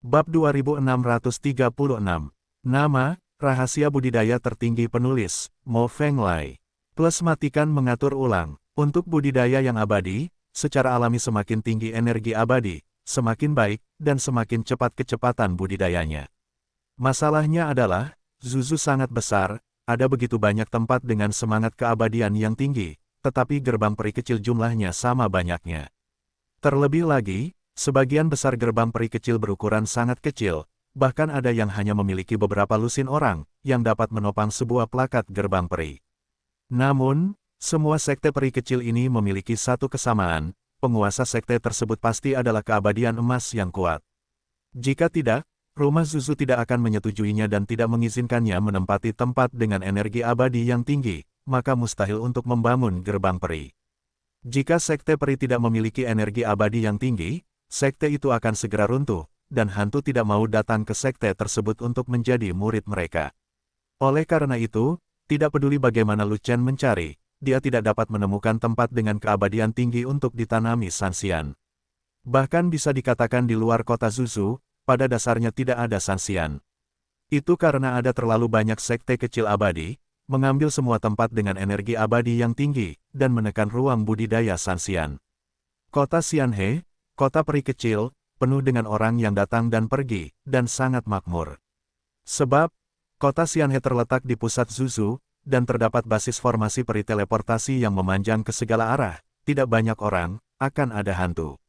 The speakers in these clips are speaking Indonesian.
Bab 2636. Nama, rahasia budidaya tertinggi penulis, Mo Fenglai. Plus matikan mengatur ulang. Untuk budidaya yang abadi, secara alami semakin tinggi energi abadi, semakin baik, dan semakin cepat kecepatan budidayanya. Masalahnya adalah, Zuzu sangat besar, ada begitu banyak tempat dengan semangat keabadian yang tinggi, tetapi gerbang peri kecil jumlahnya sama banyaknya. Terlebih lagi, sebagian besar gerbang peri kecil berukuran sangat kecil, bahkan ada yang hanya memiliki beberapa lusin orang, yang dapat menopang sebuah plakat gerbang peri. Namun, semua sekte peri kecil ini memiliki satu kesamaan, penguasa sekte tersebut pasti adalah keabadian emas yang kuat. Jika tidak, rumah Zuzu tidak akan menyetujuinya dan tidak mengizinkannya menempati tempat dengan energi abadi yang tinggi, maka mustahil untuk membangun gerbang peri. Jika sekte peri tidak memiliki energi abadi yang tinggi, sekte itu akan segera runtuh, dan hantu tidak mau datang ke sekte tersebut untuk menjadi murid mereka. Oleh karena itu, tidak peduli bagaimana Lu Chen mencari, dia tidak dapat menemukan tempat dengan keabadian tinggi untuk ditanami Sanxian. Bahkan bisa dikatakan di luar kota Zuzu, pada dasarnya tidak ada Sanxian. Itu karena ada terlalu banyak sekte kecil abadi, mengambil semua tempat dengan energi abadi yang tinggi, dan menekan ruang budidaya Sanxian. Kota Xianhe, kota peri kecil, penuh dengan orang yang datang dan pergi, dan sangat makmur. Sebab, kota Xianhe terletak di pusat Zuzu, dan terdapat basis formasi peri teleportasi yang memanjang ke segala arah, tidak banyak orang, akan ada hantu.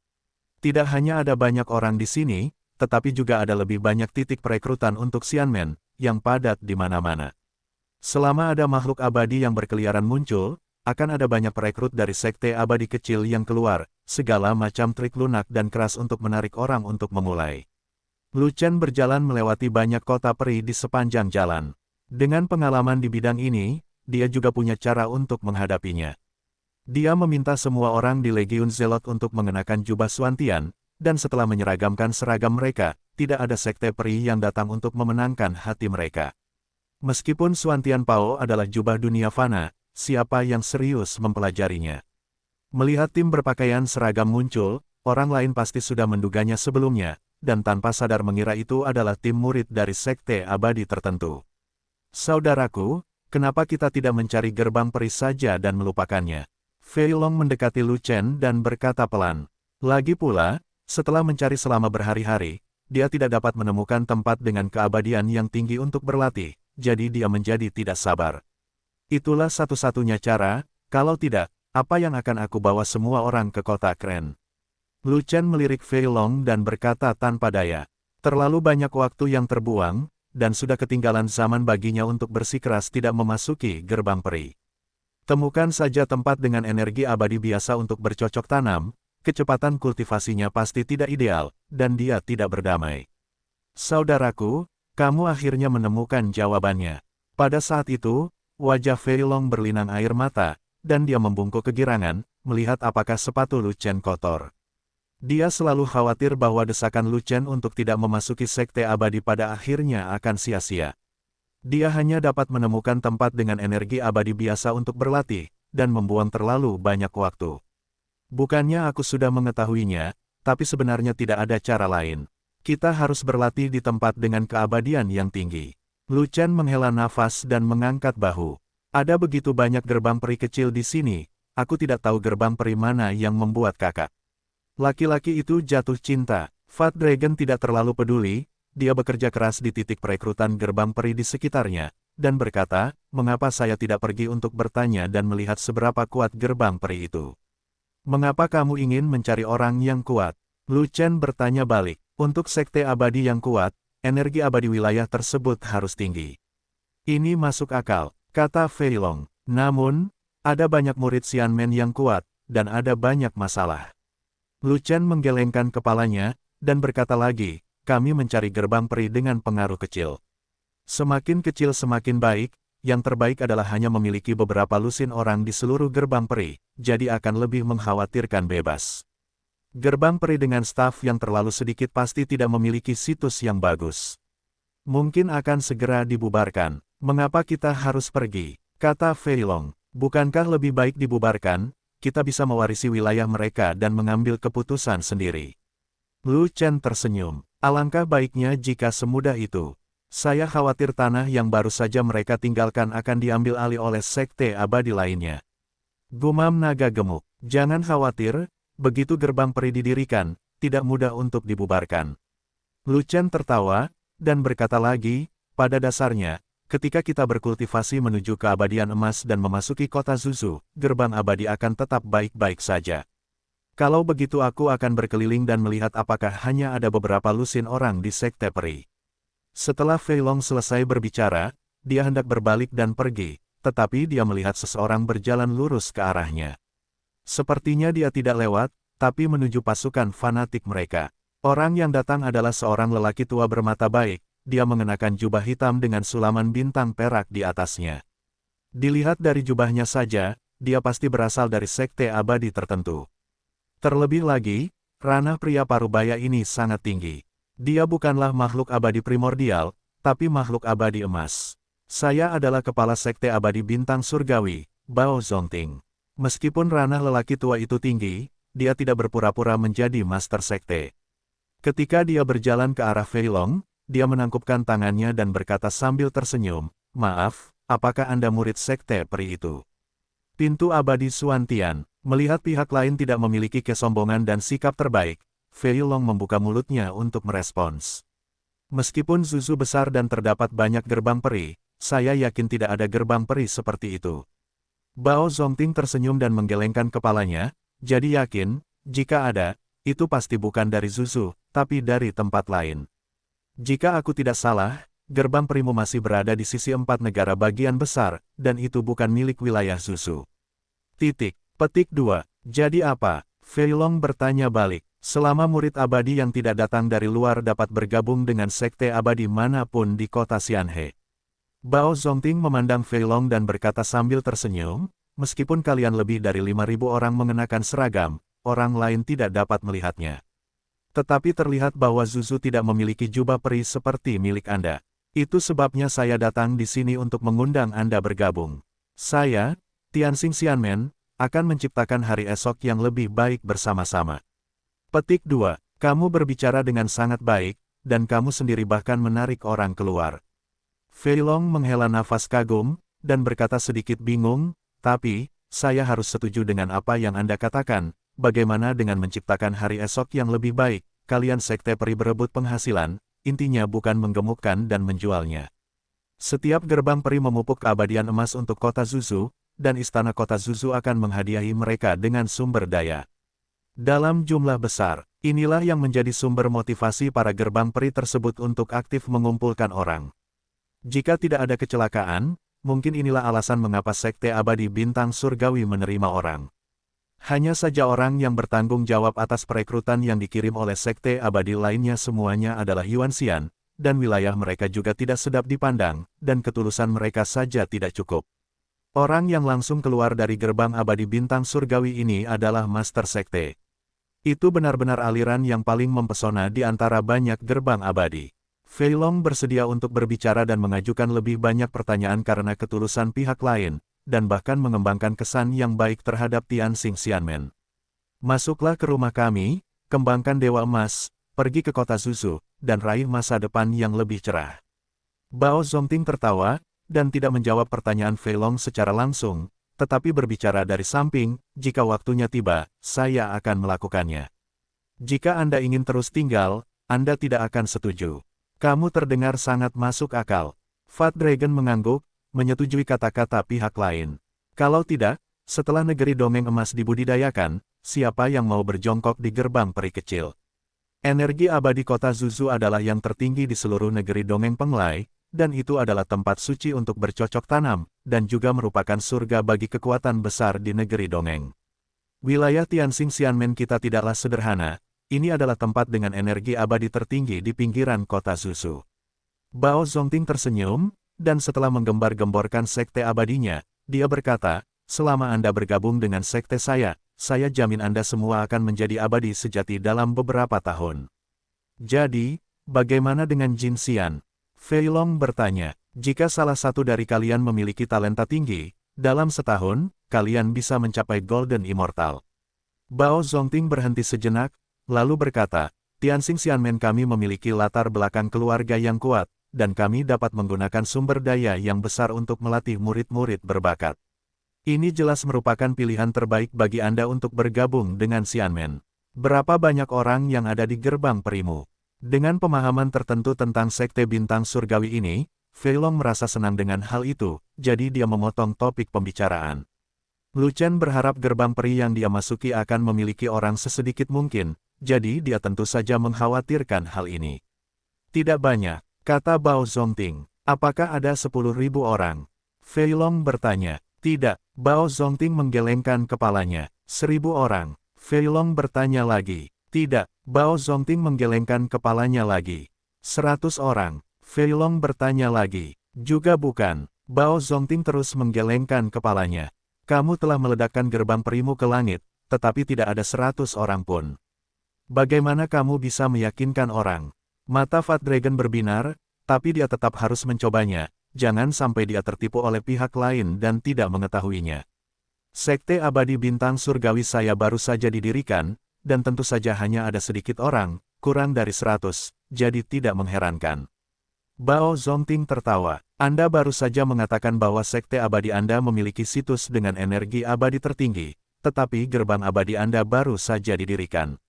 Tidak hanya ada banyak orang di sini, tetapi juga ada lebih banyak titik perekrutan untuk Xianmen, yang padat di mana-mana. Selama ada makhluk abadi yang berkeliaran muncul, akan ada banyak perekrut dari sekte abadi kecil yang keluar, segala macam trik lunak dan keras untuk menarik orang untuk memulai. Lu Chen berjalan melewati banyak kota peri di sepanjang jalan. Dengan pengalaman di bidang ini, dia juga punya cara untuk menghadapinya. Dia meminta semua orang di Legiun Zelot untuk mengenakan jubah Suantian, dan setelah menyeragamkan seragam mereka, tidak ada sekte peri yang datang untuk memenangkan hati mereka. Meskipun Suantian Pao adalah jubah dunia fana, siapa yang serius mempelajarinya? Melihat tim berpakaian seragam muncul, orang lain pasti sudah menduganya sebelumnya, dan tanpa sadar mengira itu adalah tim murid dari sekte abadi tertentu. Saudaraku, kenapa kita tidak mencari gerbang peri saja dan melupakannya? Fei Long mendekati Lu Chen dan berkata pelan. Lagi pula, setelah mencari selama berhari-hari, dia tidak dapat menemukan tempat dengan keabadian yang tinggi untuk berlatih, jadi dia menjadi tidak sabar. Itulah satu-satunya cara, kalau tidak, apa yang akan aku bawa semua orang ke kota Kren? Lu Chen melirik Fei Long dan berkata tanpa daya. Terlalu banyak waktu yang terbuang, dan sudah ketinggalan zaman baginya untuk bersikeras tidak memasuki gerbang peri. Temukan saja tempat dengan energi abadi biasa untuk bercocok tanam, kecepatan kultivasinya pasti tidak ideal, dan dia tidak berdamai. Saudaraku, kamu akhirnya menemukan jawabannya. Pada saat itu, wajah Fei Long berlinang air mata, dan dia membungkuk kegirangan, melihat apakah sepatu Lu Chen kotor. Dia selalu khawatir bahwa desakan Lu Chen untuk tidak memasuki sekte abadi pada akhirnya akan sia-sia. Dia hanya dapat menemukan tempat dengan energi abadi biasa untuk berlatih, dan membuang terlalu banyak waktu. Bukannya aku sudah mengetahuinya, tapi sebenarnya tidak ada cara lain. Kita harus berlatih di tempat dengan keabadian yang tinggi. Lu Chen menghela nafas dan mengangkat bahu. Ada begitu banyak gerbang peri kecil di sini, aku tidak tahu gerbang peri mana yang membuat kakak. Laki-laki itu jatuh cinta. Fat Dragon tidak terlalu peduli, dia bekerja keras di titik perekrutan gerbang peri di sekitarnya, dan berkata, mengapa saya tidak pergi untuk bertanya dan melihat seberapa kuat gerbang peri itu? Mengapa kamu ingin mencari orang yang kuat? Lu Chen bertanya balik. Untuk sekte abadi yang kuat, energi abadi wilayah tersebut harus tinggi. Ini masuk akal, kata Fei Long. Namun, ada banyak murid Xianmen yang kuat, dan ada banyak masalah. Lu Chen menggelengkan kepalanya, dan berkata lagi, kami mencari gerbang peri dengan pengaruh kecil. Semakin kecil semakin baik, yang terbaik adalah hanya memiliki beberapa lusin orang di seluruh gerbang peri, jadi akan lebih mengkhawatirkan bebas. Gerbang peri dengan staf yang terlalu sedikit pasti tidak memiliki situs yang bagus. Mungkin akan segera dibubarkan. Mengapa kita harus pergi? Kata Fei Long. Bukankah lebih baik dibubarkan? Kita bisa mewarisi wilayah mereka dan mengambil keputusan sendiri. Lu Chen tersenyum. Alangkah baiknya jika semudah itu. Saya khawatir tanah yang baru saja mereka tinggalkan akan diambil alih oleh sekte abadi lainnya. Gumam naga gemuk. Jangan khawatir, begitu gerbang peri didirikan, tidak mudah untuk dibubarkan. Lu Chen tertawa, dan berkata lagi, pada dasarnya, ketika kita berkultivasi menuju keabadian emas dan memasuki kota Zuzu, gerbang abadi akan tetap baik-baik saja. Kalau begitu aku akan berkeliling dan melihat apakah hanya ada beberapa lusin orang di sekte peri. Setelah Fei Long selesai berbicara, dia hendak berbalik dan pergi, tetapi dia melihat seseorang berjalan lurus ke arahnya. Sepertinya dia tidak lewat, tapi menuju pasukan fanatik mereka. Orang yang datang adalah seorang lelaki tua bermata baik, dia mengenakan jubah hitam dengan sulaman bintang perak di atasnya. Dilihat dari jubahnya saja, dia pasti berasal dari sekte abadi tertentu. Terlebih lagi, ranah pria parubaya ini sangat tinggi. Dia bukanlah makhluk abadi primordial, tapi makhluk abadi emas. Saya adalah kepala sekte abadi bintang surgawi, Bao Zongting. Meskipun ranah lelaki tua itu tinggi, dia tidak berpura-pura menjadi master sekte. Ketika dia berjalan ke arah Fei Long, dia menangkupkan tangannya dan berkata sambil tersenyum, "Maaf, apakah Anda murid sekte peri itu?" Pintu abadi Suantian, melihat pihak lain tidak memiliki kesombongan dan sikap terbaik, Fei Long membuka mulutnya untuk merespons. Meskipun Zuzu besar dan terdapat banyak gerbang peri, saya yakin tidak ada gerbang peri seperti itu. Bao Zongting tersenyum dan menggelengkan kepalanya, jadi yakin, jika ada, itu pasti bukan dari Zuzu, tapi dari tempat lain. Jika aku tidak salah, gerbang perimu masih berada di sisi 4 negara bagian besar, dan itu bukan milik wilayah Zuzu. Petik 2. Jadi apa? Fei Long bertanya balik. Selama murid abadi yang tidak datang dari luar dapat bergabung dengan sekte abadi manapun di kota Xianhe. Bao Zongting memandang Fei Long dan berkata sambil tersenyum, meskipun kalian lebih dari 5.000 orang mengenakan seragam, orang lain tidak dapat melihatnya. Tetapi terlihat bahwa Zuzu tidak memiliki jubah peri seperti milik Anda. Itu sebabnya saya datang di sini untuk mengundang Anda bergabung. Saya, Tianxing Xianmen, akan menciptakan hari esok yang lebih baik bersama-sama. Petik 2. Kamu berbicara dengan sangat baik, dan kamu sendiri bahkan menarik orang keluar. Fei Long menghela nafas kagum, dan berkata sedikit bingung, tapi, saya harus setuju dengan apa yang Anda katakan, bagaimana dengan menciptakan hari esok yang lebih baik, kalian sekte peri berebut penghasilan, intinya bukan menggemukkan dan menjualnya. Setiap gerbang peri memupuk keabadian emas untuk kota Zuzu, dan istana kota Zuzu akan menghadiahi mereka dengan sumber daya. Dalam jumlah besar, inilah yang menjadi sumber motivasi para gerbang peri tersebut untuk aktif mengumpulkan orang. Jika tidak ada kecelakaan, mungkin inilah alasan mengapa sekte abadi bintang surgawi menerima orang. Hanya saja orang yang bertanggung jawab atas perekrutan yang dikirim oleh sekte abadi lainnya semuanya adalah Yuan Xian, dan wilayah mereka juga tidak sedap dipandang, dan ketulusan mereka saja tidak cukup. Orang yang langsung keluar dari gerbang abadi bintang surgawi ini adalah master sekte. Itu benar-benar aliran yang paling mempesona di antara banyak gerbang abadi. Fei Long bersedia untuk berbicara dan mengajukan lebih banyak pertanyaan karena ketulusan pihak lain, dan bahkan mengembangkan kesan yang baik terhadap Tianxing Xianmen. Masuklah ke rumah kami, kembangkan Dewa Emas, pergi ke kota Zuzu, dan raih masa depan yang lebih cerah. Bao Zongting tertawa, dan tidak menjawab pertanyaan Fei Long secara langsung, tetapi berbicara dari samping, jika waktunya tiba, saya akan melakukannya. Jika Anda ingin terus tinggal, Anda tidak akan setuju. Kamu terdengar sangat masuk akal. Fat Dragon mengangguk, menyetujui kata-kata pihak lain. Kalau tidak, setelah negeri dongeng emas dibudidayakan, siapa yang mau berjongkok di gerbang peri kecil? Energi abadi kota Zuzu adalah yang tertinggi di seluruh negeri dongeng Penglai, dan itu adalah tempat suci untuk bercocok tanam, dan juga merupakan surga bagi kekuatan besar di negeri dongeng. Wilayah Tianxing Xianmen kita tidaklah sederhana, ini adalah tempat dengan energi abadi tertinggi di pinggiran kota Zuzu. Bao Zongting tersenyum, dan setelah menggembar-gemborkan sekte abadinya, dia berkata, selama Anda bergabung dengan sekte saya jamin Anda semua akan menjadi abadi sejati dalam beberapa tahun. Jadi, bagaimana dengan Jin Xian? Fei Long bertanya, jika salah satu dari kalian memiliki talenta tinggi, dalam setahun, kalian bisa mencapai Golden Immortal. Bao Zongting berhenti sejenak, lalu berkata, Tianxing Xianmen kami memiliki latar belakang keluarga yang kuat, dan kami dapat menggunakan sumber daya yang besar untuk melatih murid-murid berbakat. Ini jelas merupakan pilihan terbaik bagi Anda untuk bergabung dengan Xianmen. Berapa banyak orang yang ada di gerbang perimu? Dengan pemahaman tertentu tentang Sekte Bintang Surgawi ini, Fei Long merasa senang dengan hal itu, jadi dia memotong topik pembicaraan. Lu Chen berharap gerbang peri yang dia masuki akan memiliki orang sesedikit mungkin, jadi dia tentu saja mengkhawatirkan hal ini. Tidak banyak, kata Bao Zongting. Apakah ada 10.000 orang? Fei Long bertanya. Tidak, Bao Zongting menggelengkan kepalanya. 1.000 orang. Fei Long bertanya lagi. Tidak, Bao Zongting menggelengkan kepalanya lagi. 100 orang. Fei Long bertanya lagi. Juga bukan. Bao Zongting terus menggelengkan kepalanya. Kamu telah meledakkan gerbang perimu ke langit, tetapi tidak ada 100 orang pun. Bagaimana kamu bisa meyakinkan orang? Mata Fat Dragon berbinar, tapi dia tetap harus mencobanya, jangan sampai dia tertipu oleh pihak lain dan tidak mengetahuinya. Sekte Abadi Bintang Surgawi saya baru saja didirikan, dan tentu saja hanya ada sedikit orang, kurang dari 100, jadi tidak mengherankan. Bao Zongting tertawa. Anda baru saja mengatakan bahwa Sekte Abadi Anda memiliki situs dengan energi abadi tertinggi, tetapi gerbang abadi Anda baru saja didirikan.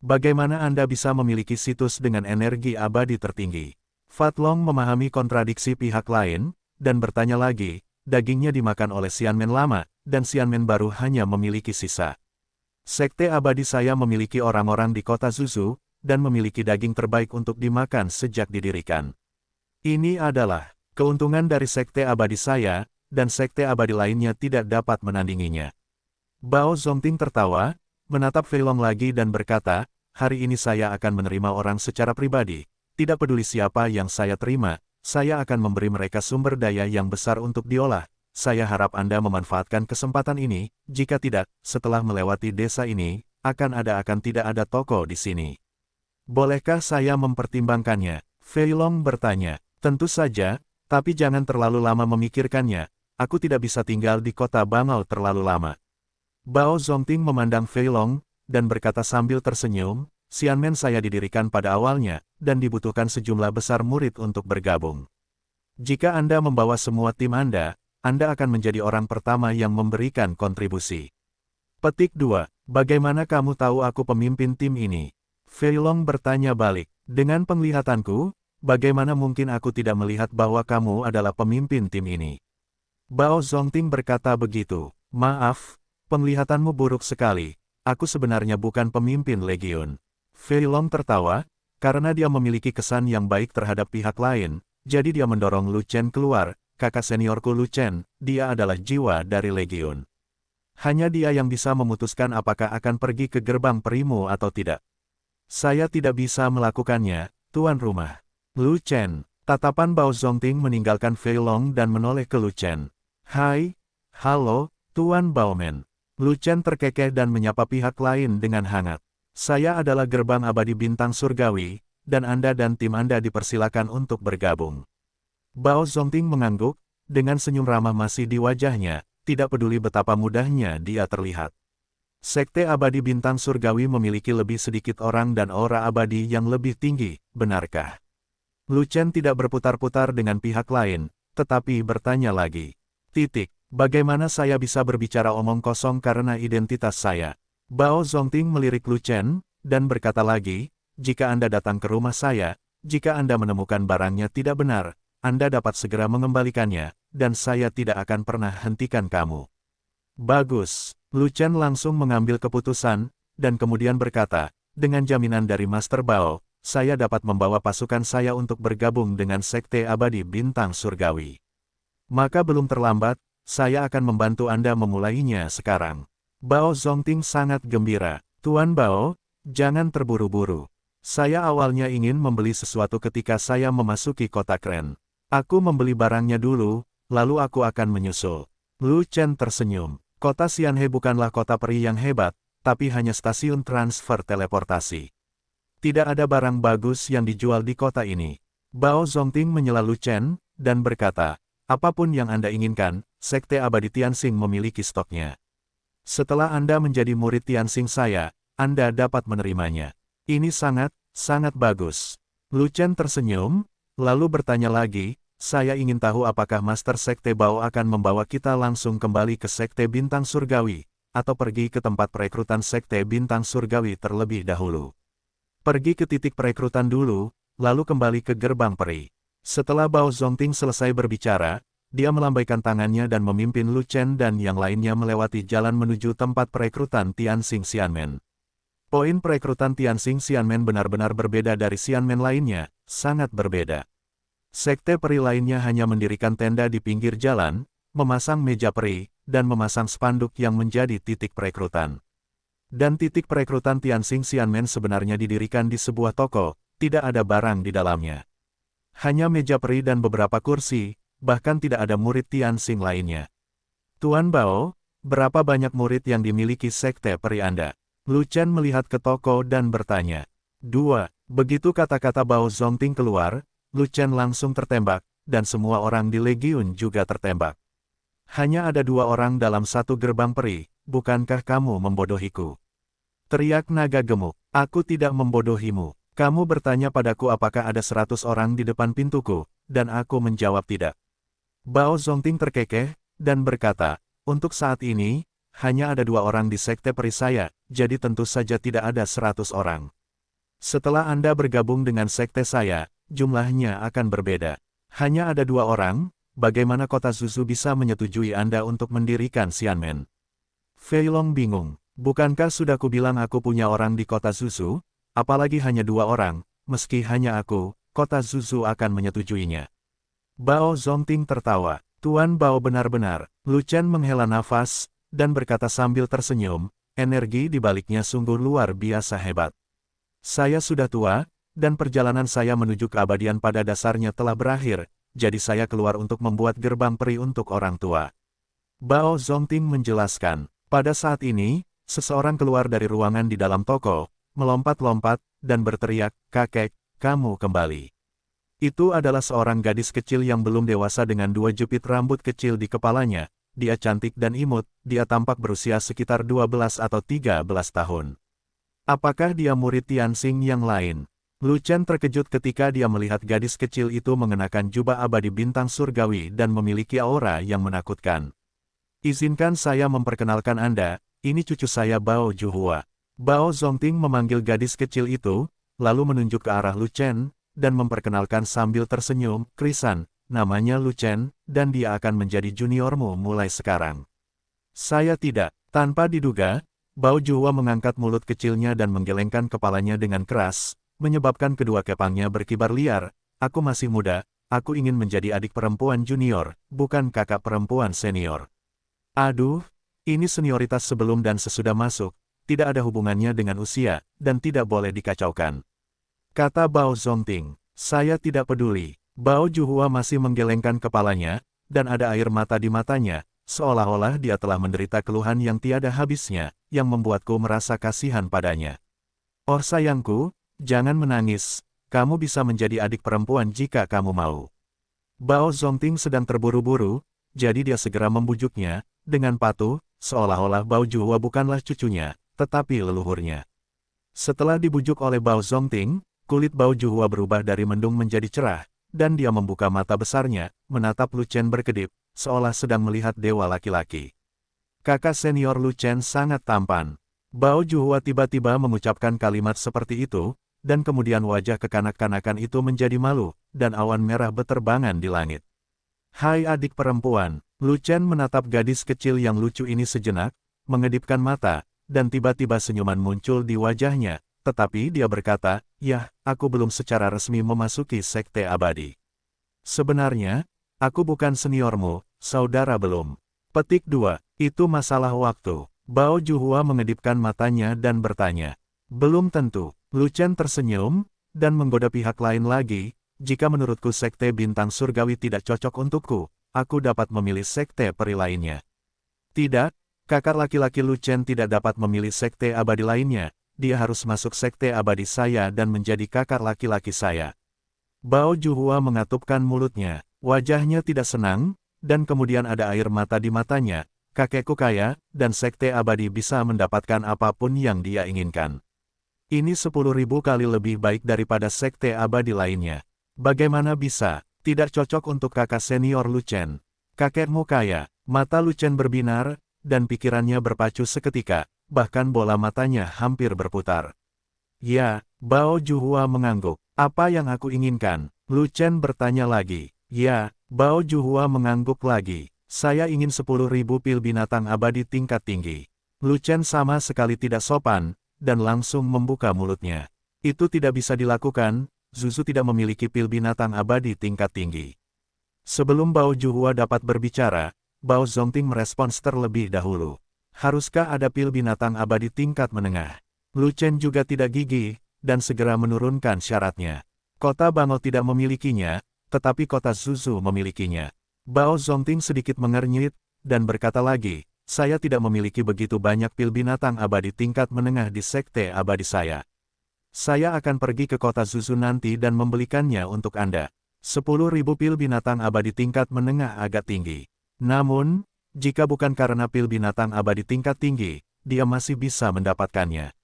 Bagaimana Anda bisa memiliki situs dengan energi abadi tertinggi? Fat Long memahami kontradiksi pihak lain, dan bertanya lagi, dagingnya dimakan oleh Xianmen lama, dan Xianmen baru hanya memiliki sisa. Sekte abadi saya memiliki orang-orang di kota Zuzu, dan memiliki daging terbaik untuk dimakan sejak didirikan. Ini adalah keuntungan dari sekte abadi saya, dan sekte abadi lainnya tidak dapat menandinginya. Bao Zongting tertawa, menatap Fei Long lagi dan berkata, hari ini saya akan menerima orang secara pribadi, tidak peduli siapa yang saya terima, saya akan memberi mereka sumber daya yang besar untuk diolah. Saya harap Anda memanfaatkan kesempatan ini, jika tidak, setelah melewati desa ini, akan tidak ada toko di sini. Bolehkah saya mempertimbangkannya? Fei Long bertanya. Tentu saja, tapi jangan terlalu lama memikirkannya, aku tidak bisa tinggal di kota Bangau terlalu lama. Bao Zongting memandang Fei Long, dan berkata sambil tersenyum, Xianmen saya didirikan pada awalnya, dan dibutuhkan sejumlah besar murid untuk bergabung. Jika Anda membawa semua tim Anda akan menjadi orang pertama yang memberikan kontribusi. Petik 2. Bagaimana kamu tahu aku pemimpin tim ini? Fei Long bertanya balik. Dengan penglihatanku, bagaimana mungkin aku tidak melihat bahwa kamu adalah pemimpin tim ini? Bao Zongting berkata begitu. Maaf, penglihatanmu buruk sekali. Aku sebenarnya bukan pemimpin legiun. Fei Long tertawa, karena dia memiliki kesan yang baik terhadap pihak lain, jadi dia mendorong Lu Chen keluar. Kakak seniorku Lu Chen, dia adalah jiwa dari legiun. Hanya dia yang bisa memutuskan apakah akan pergi ke gerbang perimu atau tidak. Saya tidak bisa melakukannya, tuan rumah. Lu Chen. Tatapan Bao Zongting meninggalkan Fei Long dan menoleh ke Lu Chen. Hai, halo, Tuan Baomen. Lu Chen terkekeh dan menyapa pihak lain dengan hangat. Saya adalah gerbang abadi bintang surgawi, dan Anda dan tim Anda dipersilakan untuk bergabung. Bao Zongting mengangguk, dengan senyum ramah masih di wajahnya, tidak peduli betapa mudahnya dia terlihat. Sekte abadi bintang surgawi memiliki lebih sedikit orang dan aura abadi yang lebih tinggi, benarkah? Lu Chen tidak berputar-putar dengan pihak lain, tetapi bertanya lagi. Bagaimana saya bisa berbicara omong kosong karena identitas saya? Bao Zongting melirik Lu Chen, dan berkata lagi, jika Anda datang ke rumah saya, jika Anda menemukan barangnya tidak benar, Anda dapat segera mengembalikannya, dan saya tidak akan pernah hentikan kamu. Bagus. Lu Chen langsung mengambil keputusan, dan kemudian berkata, dengan jaminan dari Master Bao, saya dapat membawa pasukan saya untuk bergabung dengan Sekte Abadi Bintang Surgawi. Maka belum terlambat, saya akan membantu Anda memulainya sekarang. Bao Zongting sangat gembira. Tuan Bao, jangan terburu-buru. Saya awalnya ingin membeli sesuatu ketika saya memasuki kota Kren. Aku membeli barangnya dulu, lalu aku akan menyusul. Lu Chen tersenyum. Kota Xianhe bukanlah kota peri yang hebat, tapi hanya stasiun transfer teleportasi. Tidak ada barang bagus yang dijual di kota ini. Bao Zongting menyela Lu Chen, dan berkata, apapun yang Anda inginkan, Sekte Abadi Tianxing memiliki stoknya. Setelah Anda menjadi murid Tianxing saya, Anda dapat menerimanya. Ini sangat sangat bagus. Lu Chen tersenyum, lalu bertanya lagi, saya ingin tahu apakah Master Sekte Bao akan membawa kita langsung kembali ke Sekte Bintang Surgawi, atau pergi ke tempat perekrutan Sekte Bintang Surgawi terlebih dahulu. Pergi ke titik perekrutan dulu, lalu kembali ke gerbang peri. Setelah Bao Zongting selesai berbicara, dia melambaikan tangannya dan memimpin Lu Chen dan yang lainnya melewati jalan menuju tempat perekrutan Tianxing Xianmen. Poin perekrutan Tianxing Xianmen benar-benar berbeda dari Xianmen lainnya, sangat berbeda. Sekte peri lainnya hanya mendirikan tenda di pinggir jalan, memasang meja peri, dan memasang spanduk yang menjadi titik perekrutan. Dan titik perekrutan Tianxing Xianmen sebenarnya didirikan di sebuah toko, tidak ada barang di dalamnya. Hanya meja peri dan beberapa kursi, bahkan tidak ada murid Tianxing lainnya. Tuan Bao, berapa banyak murid yang dimiliki Sekte Peri Anda? Lu Chen melihat ke toko dan bertanya. 2. Begitu kata-kata Bao Zongting keluar, Lu Chen langsung tertembak, dan semua orang di Legiun juga tertembak. Hanya ada 2 orang dalam satu gerbang peri, bukankah kamu membodohiku? Teriak naga gemuk, aku tidak membodohimu. Kamu bertanya padaku apakah ada 100 orang di depan pintuku, dan aku menjawab tidak. Bao Zongting terkekeh, dan berkata, untuk saat ini, hanya ada 2 orang di Sekte Peri saya, jadi tentu saja tidak ada 100 orang. Setelah Anda bergabung dengan Sekte saya, jumlahnya akan berbeda. Hanya ada 2 orang, bagaimana kota Zuzu bisa menyetujui Anda untuk mendirikan Xianmen? Fei Long bingung, bukankah sudah kubilang aku punya orang di kota Zuzu? Apalagi hanya 2 orang, meski hanya aku, kota Zuzu akan menyetujuinya. Bao Zongting tertawa. Tuan Bao benar-benar. Lu Chen menghela nafas, dan berkata sambil tersenyum, energi di baliknya sungguh luar biasa hebat. Saya sudah tua, dan perjalanan saya menuju keabadian pada dasarnya telah berakhir, jadi saya keluar untuk membuat gerbang peri untuk orang tua. Bao Zongting menjelaskan, pada saat ini, seseorang keluar dari ruangan di dalam toko, melompat-lompat, dan berteriak, kakek, kamu kembali. Itu adalah seorang gadis kecil yang belum dewasa dengan 2 jepit rambut kecil di kepalanya. Dia cantik dan imut, dia tampak berusia sekitar 12 atau 13 tahun. Apakah dia murid Tianxing yang lain? Lu Chen terkejut ketika dia melihat gadis kecil itu mengenakan jubah abadi bintang surgawi dan memiliki aura yang menakutkan. Izinkan saya memperkenalkan Anda, ini cucu saya Bao Juhua. Bao Zongting memanggil gadis kecil itu, lalu menunjuk ke arah Lu Chen, dan memperkenalkan sambil tersenyum, Krisan, namanya Lu Chen, dan dia akan menjadi juniormu mulai sekarang. Saya tidak. Tanpa diduga, Bao Juhua mengangkat mulut kecilnya dan menggelengkan kepalanya dengan keras, menyebabkan kedua kepangnya berkibar liar. Aku masih muda, aku ingin menjadi adik perempuan junior, bukan kakak perempuan senior. Aduh, ini senioritas sebelum dan sesudah masuk, tidak ada hubungannya dengan usia, dan tidak boleh dikacaukan. Kata Bao Zongting, saya tidak peduli. Bao Juhua masih menggelengkan kepalanya, dan ada air mata di matanya, seolah-olah dia telah menderita keluhan yang tiada habisnya, yang membuatku merasa kasihan padanya. Oh sayangku, jangan menangis, kamu bisa menjadi adik perempuan jika kamu mau. Bao Zongting sedang terburu-buru, jadi dia segera membujuknya, dengan patuh, seolah-olah Bao Juhua bukanlah cucunya, tetapi leluhurnya. Setelah dibujuk oleh Bao Zongting, kulit Bao Juhua berubah dari mendung menjadi cerah, dan dia membuka mata besarnya, menatap Lu Chen berkedip, seolah sedang melihat dewa laki-laki. Kakak senior Lu Chen sangat tampan. Bao Juhua tiba-tiba mengucapkan kalimat seperti itu, dan kemudian wajah kekanak-kanakan itu menjadi malu, dan awan merah beterbangan di langit. Hai adik perempuan, Lu Chen menatap gadis kecil yang lucu ini sejenak, mengedipkan mata, dan tiba-tiba senyuman muncul di wajahnya. Tetapi dia berkata, "Yah, aku belum secara resmi memasuki Sekte Abadi. Sebenarnya, aku bukan seniormu, saudara belum." Petik 2. Itu masalah waktu. Bao Juhua mengedipkan matanya dan bertanya. Belum tentu. Lu Chen tersenyum, dan menggoda pihak lain lagi, jika menurutku Sekte Bintang Surgawi tidak cocok untukku, aku dapat memilih Sekte Peri lainnya. Tidak, kakak laki-laki Lu Chen tidak dapat memilih Sekte Abadi lainnya. Dia harus masuk Sekte Abadi saya dan menjadi kakak laki-laki saya. Bao Juhua mengatupkan mulutnya, wajahnya tidak senang, dan kemudian ada air mata di matanya. Kakekku kaya, dan Sekte Abadi bisa mendapatkan apapun yang dia inginkan. Ini 10.000 kali lebih baik daripada sekte abadi lainnya. Bagaimana bisa? Tidak cocok untuk kakak senior Lu Chen. Kakekmu kaya. Mata Lu Chen berbinar, dan pikirannya berpacu seketika, bahkan bola matanya hampir berputar. Ya, Bao Juhua mengangguk. Apa yang aku inginkan? Lu Chen bertanya lagi. Ya, Bao Juhua mengangguk lagi. Saya ingin 10.000 pil binatang abadi tingkat tinggi. Lu Chen sama sekali tidak sopan, dan langsung membuka mulutnya. Itu tidak bisa dilakukan, Zuzu tidak memiliki pil binatang abadi tingkat tinggi. Sebelum Bao Juhua dapat berbicara, Bao Zongting merespons terlebih dahulu. Haruskah ada pil binatang abadi tingkat menengah? Lu Chen juga tidak gigih, dan segera menurunkan syaratnya. Kota Bangau tidak memilikinya, tetapi kota Zuzu memilikinya. Bao Zongting sedikit mengernyit, dan berkata lagi, saya tidak memiliki begitu banyak pil binatang abadi tingkat menengah di sekte abadi saya. Saya akan pergi ke kota Zuzu nanti dan membelikannya untuk Anda. 10.000 pil binatang abadi tingkat menengah agak tinggi. Namun, jika bukan karena pil binatang abadi tingkat tinggi, dia masih bisa mendapatkannya.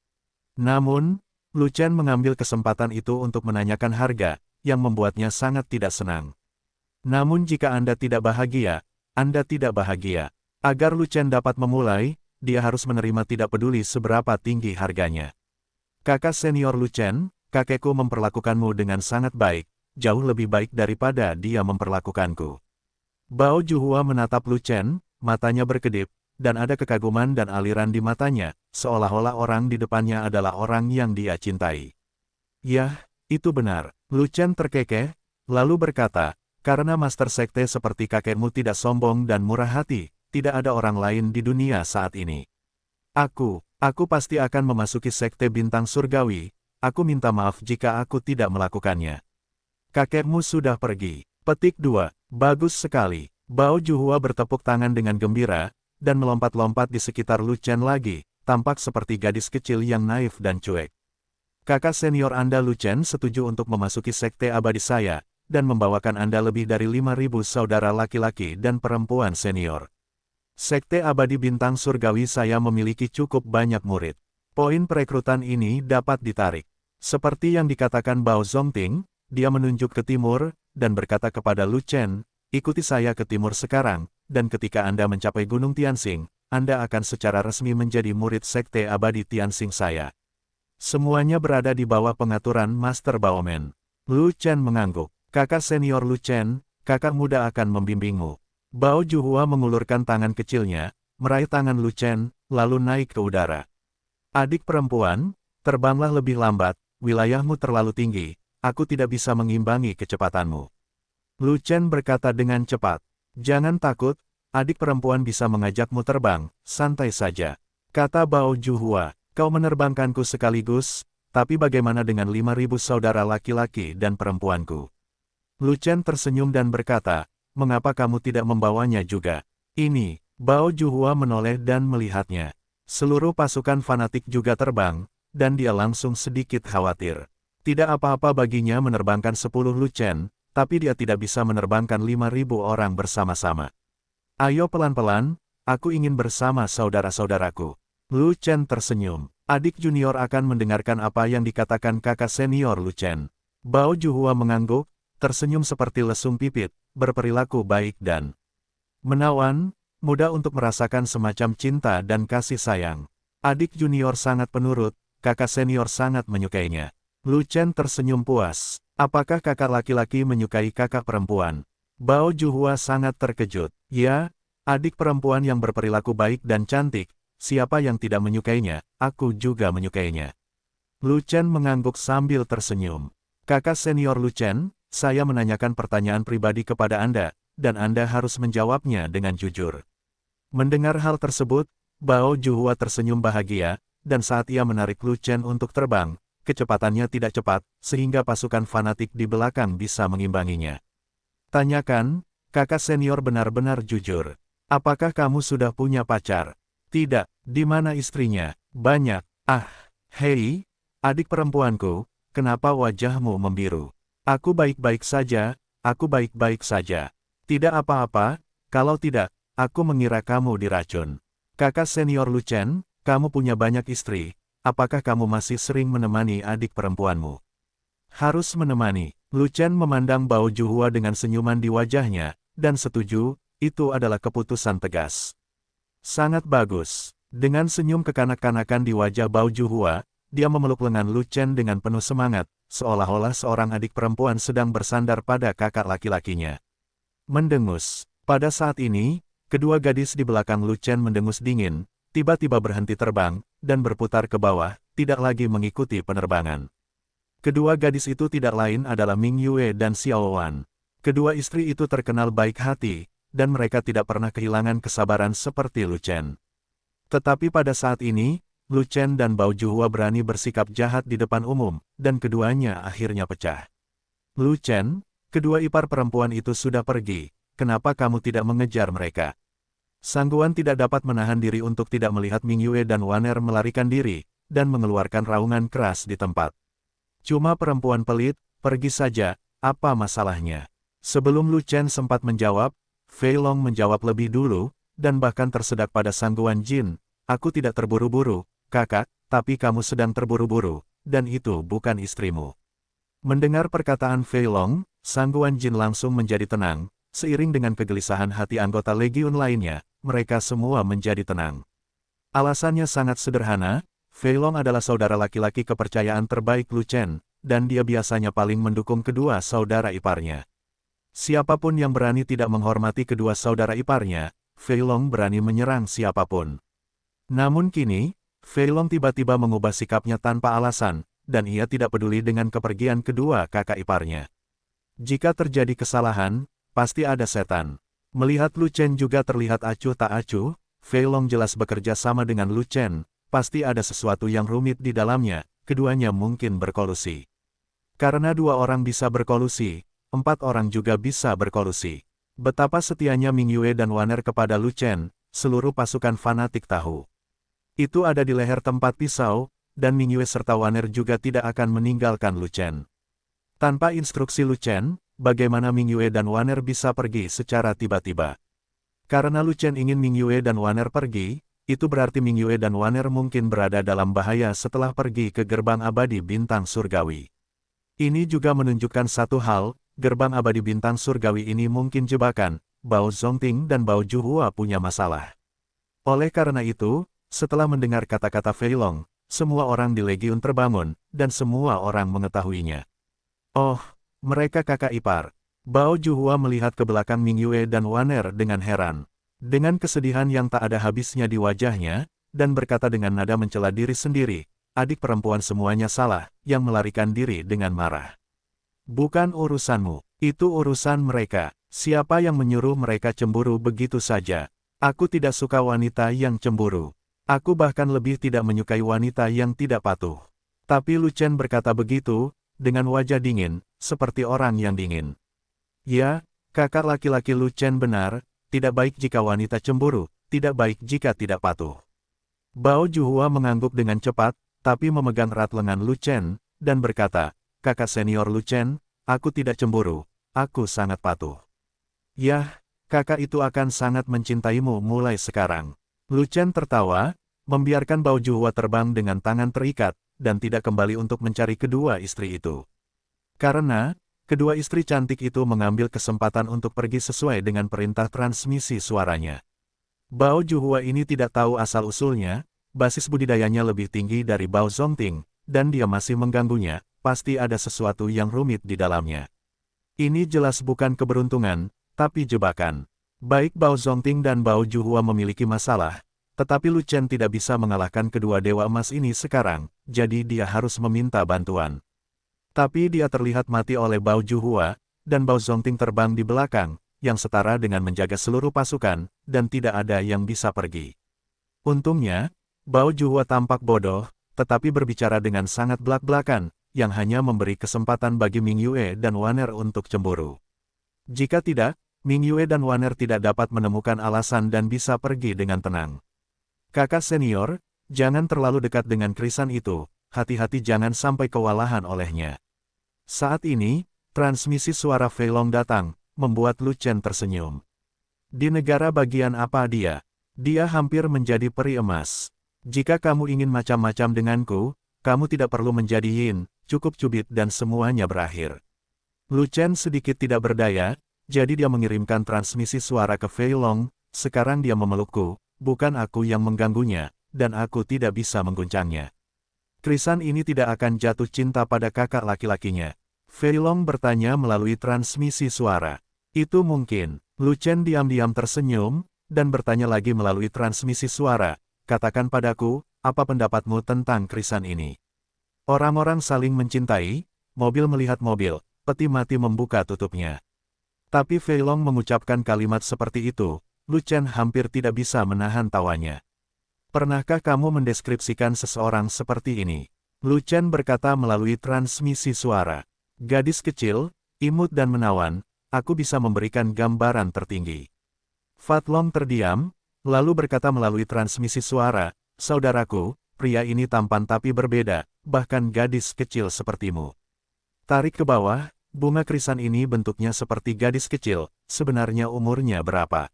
Namun, Lu Chen mengambil kesempatan itu untuk menanyakan harga, yang membuatnya sangat tidak senang. Namun jika Anda tidak bahagia, Anda tidak bahagia. Agar Lu Chen dapat memulai, dia harus menerima tidak peduli seberapa tinggi harganya. Kakak senior Lu Chen, kakekku memperlakukanmu dengan sangat baik, jauh lebih baik daripada dia memperlakukanku. Bao Juhua menatap Lu Chen, matanya berkedip, dan ada kekaguman dan aliran di matanya, seolah-olah orang di depannya adalah orang yang dia cintai. Yah, itu benar. Lu Chen terkekeh, lalu berkata, karena Master Sekte seperti kakekmu tidak sombong dan murah hati, tidak ada orang lain di dunia saat ini. Aku pasti akan memasuki Sekte Bintang Surgawi, aku minta maaf jika aku tidak melakukannya. Kakekmu sudah pergi. Petik 2. Bagus sekali. Bao Juhua bertepuk tangan dengan gembira, dan melompat-lompat di sekitar Lu Chen lagi, tampak seperti gadis kecil yang naif dan cuek. Kakak senior Anda Lu Chen setuju untuk memasuki sekte abadi saya, dan membawakan Anda lebih dari 5.000 saudara laki-laki dan perempuan senior. Sekte abadi bintang surgawi saya memiliki cukup banyak murid. Poin perekrutan ini dapat ditarik. Seperti yang dikatakan Bao Zongting, dia menunjuk ke timur, dan berkata kepada Lu Chen, ikuti saya ke timur sekarang, dan ketika Anda mencapai Gunung Tianxing, Anda akan secara resmi menjadi murid sekte abadi Tianxing saya. Semuanya berada di bawah pengaturan Master Baomen. Lu Chen mengangguk. Kakak senior Lu Chen, kakak muda akan membimbingmu. Bao Juhua mengulurkan tangan kecilnya, meraih tangan Lu Chen, lalu naik ke udara. Adik perempuan, terbanglah lebih lambat, wilayahmu terlalu tinggi, aku tidak bisa mengimbangi kecepatanmu. Lu Chen berkata dengan cepat. Jangan takut, adik perempuan bisa mengajakmu terbang, santai saja. Kata Bao Juhua, kau menerbangkanku sekaligus, tapi bagaimana dengan 5.000 saudara laki-laki dan perempuanku? Lu Chen tersenyum dan berkata, mengapa kamu tidak membawanya juga? Ini, Bao Juhua menoleh dan melihatnya. Seluruh pasukan fanatik juga terbang, dan dia langsung sedikit khawatir. Tidak apa-apa baginya menerbangkan 10 Lu Chen, tapi dia tidak bisa menerbangkan 5.000 orang bersama-sama. Ayo pelan-pelan, aku ingin bersama saudara-saudaraku. Lu Chen tersenyum. Adik junior akan mendengarkan apa yang dikatakan kakak senior Lu Chen. Bao Juhua mengangguk, tersenyum seperti lesung pipit, berperilaku baik dan menawan, mudah untuk merasakan semacam cinta dan kasih sayang. Adik junior sangat penurut, kakak senior sangat menyukainya. Lu Chen tersenyum puas. Apakah kakak laki-laki menyukai kakak perempuan? Bao Juhua sangat terkejut. Ya, adik perempuan yang berperilaku baik dan cantik, siapa yang tidak menyukainya, aku juga menyukainya. Lu Chen mengangguk sambil tersenyum. Kakak senior Lu Chen, saya menanyakan pertanyaan pribadi kepada Anda, dan Anda harus menjawabnya dengan jujur. Mendengar hal tersebut, Bao Juhua tersenyum bahagia, dan saat ia menarik Lu Chen untuk terbang, kecepatannya tidak cepat, sehingga pasukan fanatik di belakang bisa mengimbanginya. Tanyakan, kakak senior benar-benar jujur. Apakah kamu sudah punya pacar? Tidak. Di mana istrinya? Banyak. Ah, hei, adik perempuanku, kenapa wajahmu membiru? Aku baik-baik saja, aku baik-baik saja. Tidak apa-apa, kalau tidak, aku mengira kamu diracun. Kakak senior Lu Chen, kamu punya banyak istri, apakah kamu masih sering menemani adik perempuanmu? Harus menemani. Lu Chen memandang Bao Juhua dengan senyuman di wajahnya, dan setuju, itu adalah keputusan tegas. Sangat bagus. Dengan senyum kekanak-kanakan di wajah Bao Juhua, dia memeluk lengan Lu Chen dengan penuh semangat, seolah-olah seorang adik perempuan sedang bersandar pada kakak laki-lakinya. Mendengus. Pada saat ini, kedua gadis di belakang Lu Chen mendengus dingin, tiba-tiba berhenti terbang, dan berputar ke bawah, tidak lagi mengikuti penerbangan. Kedua gadis itu tidak lain adalah Ming Yue dan Xiao Wan. Kedua istri itu terkenal baik hati, dan mereka tidak pernah kehilangan kesabaran seperti Lu Chen. Tetapi pada saat ini, Lu Chen dan Bao Juhua berani bersikap jahat di depan umum, dan keduanya akhirnya pecah. Lu Chen, kedua ipar perempuan itu sudah pergi, kenapa kamu tidak mengejar mereka? Sang Guan tidak dapat menahan diri untuk tidak melihat Ming Yue dan Waner melarikan diri, dan mengeluarkan raungan keras di tempat. Cuma perempuan pelit, pergi saja, apa masalahnya? Sebelum Lu Chen sempat menjawab, Fei Long menjawab lebih dulu, dan bahkan tersedak pada Sang Guan Jin, aku tidak terburu-buru, kakak, tapi kamu sedang terburu-buru, dan itu bukan istrimu. Mendengar perkataan Fei Long, Sang Guan Jin langsung menjadi tenang, seiring dengan kegelisahan hati anggota legiun lainnya, mereka semua menjadi tenang. Alasannya sangat sederhana, Fei Long adalah saudara laki-laki kepercayaan terbaik Lu Chen, dan dia biasanya paling mendukung kedua saudara iparnya. Siapapun yang berani tidak menghormati kedua saudara iparnya, Fei Long berani menyerang siapapun. Namun kini, Fei Long tiba-tiba mengubah sikapnya tanpa alasan, dan ia tidak peduli dengan kepergian kedua kakak iparnya. Jika terjadi kesalahan, pasti ada setan. Melihat Lu Chen juga terlihat acuh tak acuh, Fei Long jelas bekerja sama dengan Lu Chen. Pasti ada sesuatu yang rumit di dalamnya, keduanya mungkin berkolusi. Karena dua orang bisa berkolusi, empat orang juga bisa berkolusi. Betapa setianya Ming Yue dan Waner kepada Lu Chen, seluruh pasukan fanatik tahu. Itu ada di leher tempat pisau, dan Ming Yue serta Waner juga tidak akan meninggalkan Lu Chen. Tanpa instruksi Lu Chen, bagaimana Ming Yue dan Waner bisa pergi secara tiba-tiba? Karena Lu Chen ingin Ming Yue dan Waner pergi, itu berarti Ming Yue dan Waner mungkin berada dalam bahaya setelah pergi ke gerbang abadi bintang surgawi. Ini juga menunjukkan satu hal, gerbang abadi bintang surgawi ini mungkin jebakan, Bao Zongting dan Bao Juhua punya masalah. Oleh karena itu, setelah mendengar kata-kata Fei Long, semua orang di Legiun terbangun, dan semua orang mengetahuinya. Oh, mereka kakak ipar. Bao Juhua melihat ke belakang Ming Yue dan Waner dengan heran. Dengan kesedihan yang tak ada habisnya di wajahnya, dan berkata dengan nada mencela diri sendiri, adik perempuan semuanya salah, yang melarikan diri dengan marah. Bukan urusanmu, itu urusan mereka. Siapa yang menyuruh mereka cemburu begitu saja? Aku tidak suka wanita yang cemburu. Aku bahkan lebih tidak menyukai wanita yang tidak patuh. Tapi Lu Chen berkata begitu, dengan wajah dingin, seperti orang yang dingin. Ya, kakak laki-laki Lu Chen benar. Tidak baik jika wanita cemburu, tidak baik jika tidak patuh. Bao Juhua mengangguk dengan cepat, tapi memegang erat lengan Lu Chen, dan berkata, kakak senior Lu Chen, aku tidak cemburu, aku sangat patuh. Yah, kakak itu akan sangat mencintaimu mulai sekarang. Lu Chen tertawa, membiarkan Bao Juhua terbang dengan tangan terikat, dan tidak kembali untuk mencari kedua istri itu. Karena, kedua istri cantik itu mengambil kesempatan untuk pergi sesuai dengan perintah transmisi suaranya. Bao Juhua ini tidak tahu asal-usulnya, basis budidayanya lebih tinggi dari Bao Zongting, dan dia masih mengganggunya, pasti ada sesuatu yang rumit di dalamnya. Ini jelas bukan keberuntungan, tapi jebakan. Baik Bao Zongting dan Bao Juhua memiliki masalah, tetapi Lu Chen tidak bisa mengalahkan kedua dewa emas ini sekarang, jadi dia harus meminta bantuan. Tapi dia terlihat mati oleh Bao Juhua, dan Bao Zongting terbang di belakang, yang setara dengan menjaga seluruh pasukan, dan tidak ada yang bisa pergi. Untungnya, Bao Juhua tampak bodoh, tetapi berbicara dengan sangat belak-belakan, yang hanya memberi kesempatan bagi Ming Yue dan Waner untuk cemburu. Jika tidak, Ming Yue dan Waner tidak dapat menemukan alasan dan bisa pergi dengan tenang. Kakak senior, jangan terlalu dekat dengan krisan itu, hati-hati jangan sampai kewalahan olehnya. Saat ini, transmisi suara Fei Long datang, membuat Lu Chen tersenyum. Di negara bagian apa dia? Dia hampir menjadi peri emas. Jika kamu ingin macam-macam denganku, kamu tidak perlu menjadi Yin, cukup cubit dan semuanya berakhir. Lu Chen sedikit tidak berdaya, jadi dia mengirimkan transmisi suara ke Fei Long, sekarang dia memelukku, bukan aku yang mengganggunya, dan aku tidak bisa mengguncangnya. Krisan ini tidak akan jatuh cinta pada kakak laki-lakinya. Fei Long bertanya melalui transmisi suara. Itu mungkin. Lu Chen diam-diam tersenyum, dan bertanya lagi melalui transmisi suara. Katakan padaku, apa pendapatmu tentang krisan ini? Orang-orang saling mencintai, mobil melihat mobil, peti mati membuka tutupnya. Tapi Fei Long mengucapkan kalimat seperti itu, Lu Chen hampir tidak bisa menahan tawanya. Pernahkah kamu mendeskripsikan seseorang seperti ini? Lu Chen berkata melalui transmisi suara. Gadis kecil, imut dan menawan, aku bisa memberikan gambaran tertinggi. Fat Long terdiam, lalu berkata melalui transmisi suara, saudaraku, pria ini tampan tapi berbeda, bahkan gadis kecil sepertimu. Tarik ke bawah, bunga krisan ini bentuknya seperti gadis kecil, sebenarnya umurnya berapa?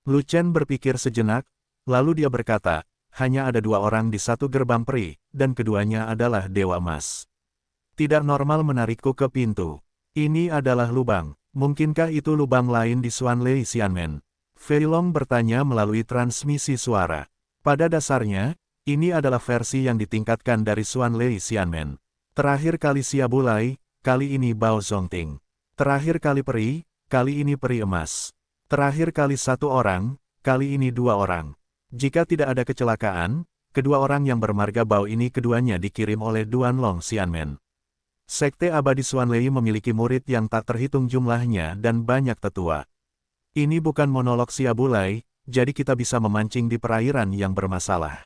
Lu Chen berpikir sejenak, lalu dia berkata, hanya ada dua orang di satu gerbang peri, dan keduanya adalah Dewa Emas. Tidak normal menarikku ke pintu. Ini adalah lubang. Mungkinkah itu lubang lain di Xuan Lei Xianmen? Fei Long bertanya melalui transmisi suara. Pada dasarnya, ini adalah versi yang ditingkatkan dari Xuan Lei Xianmen. Terakhir kali Siabulai, kali ini Bao Zongting. Terakhir kali peri, kali ini peri emas. Terakhir kali satu orang, kali ini dua orang. Jika tidak ada kecelakaan, kedua orang yang bermarga Bao ini keduanya dikirim oleh Duan Long Xianmen. Sekte abadi Xuan Lei memiliki murid yang tak terhitung jumlahnya dan banyak tetua. Ini bukan monolog Siabulai, jadi kita bisa memancing di perairan yang bermasalah.